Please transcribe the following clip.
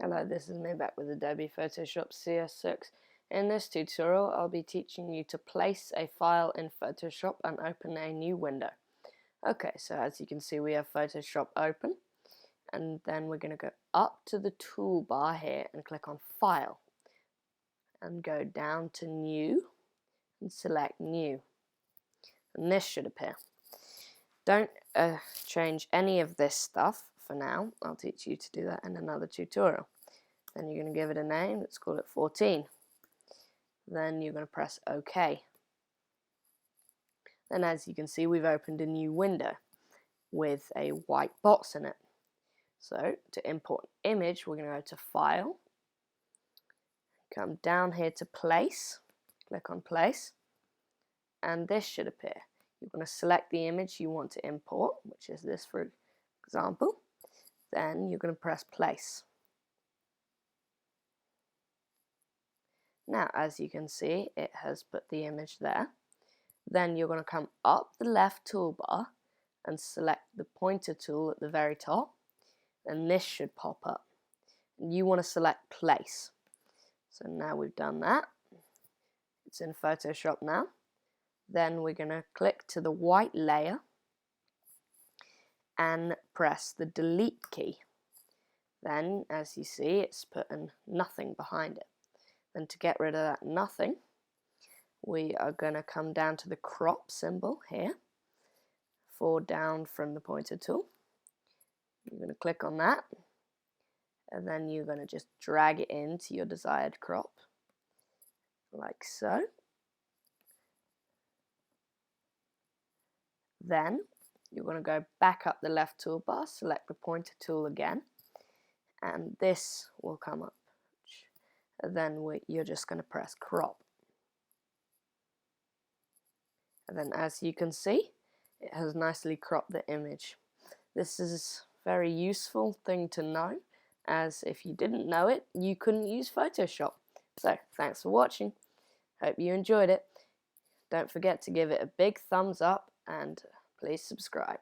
Hello, this is me back with Adobe Photoshop CS6. In this tutorial, I'll be teaching you to place a file in Photoshop and open a new window. Okay, so as you can see, we have Photoshop open, and then we're going to go up to the toolbar here and click on File, and go down to New, and select New, and this should appear. Don't change any of this stuff for now. I'll teach you to do that in another tutorial. Then you're going to give it a name. Let's call it 14. Then you're going to press OK. Then as you can see, we've opened a new window with a white box in it. So to import an image, we're going to go to File, come down here to Place, click on Place, and this should appear. You're going to select the image you want to import, which is this for example. Then you're going to press Place. Now, as you can see, it has put the image there. Then you're going to come up the left toolbar and select the pointer tool at the very top, and this should pop up. And you want to select Place. So now we've done that. It's in Photoshop now. Then we're going to click to the white layer and press the Delete key. Then, as you see, it's putting nothing behind it. Then to get rid of that nothing, we are going to come down to the crop symbol here, 4 down from the pointer tool. You're going to click on that, and then you're going to just drag it into your desired crop, like so. Then you're going to go back up the left toolbar, select the pointer tool again, and this will come up. And then you're just going to press Crop. And then as you can see, it has nicely cropped the image. This is a very useful thing to know, as if you didn't know it, you couldn't use Photoshop. So thanks for watching. Hope you enjoyed it. Don't forget to give it a big thumbs up and please subscribe.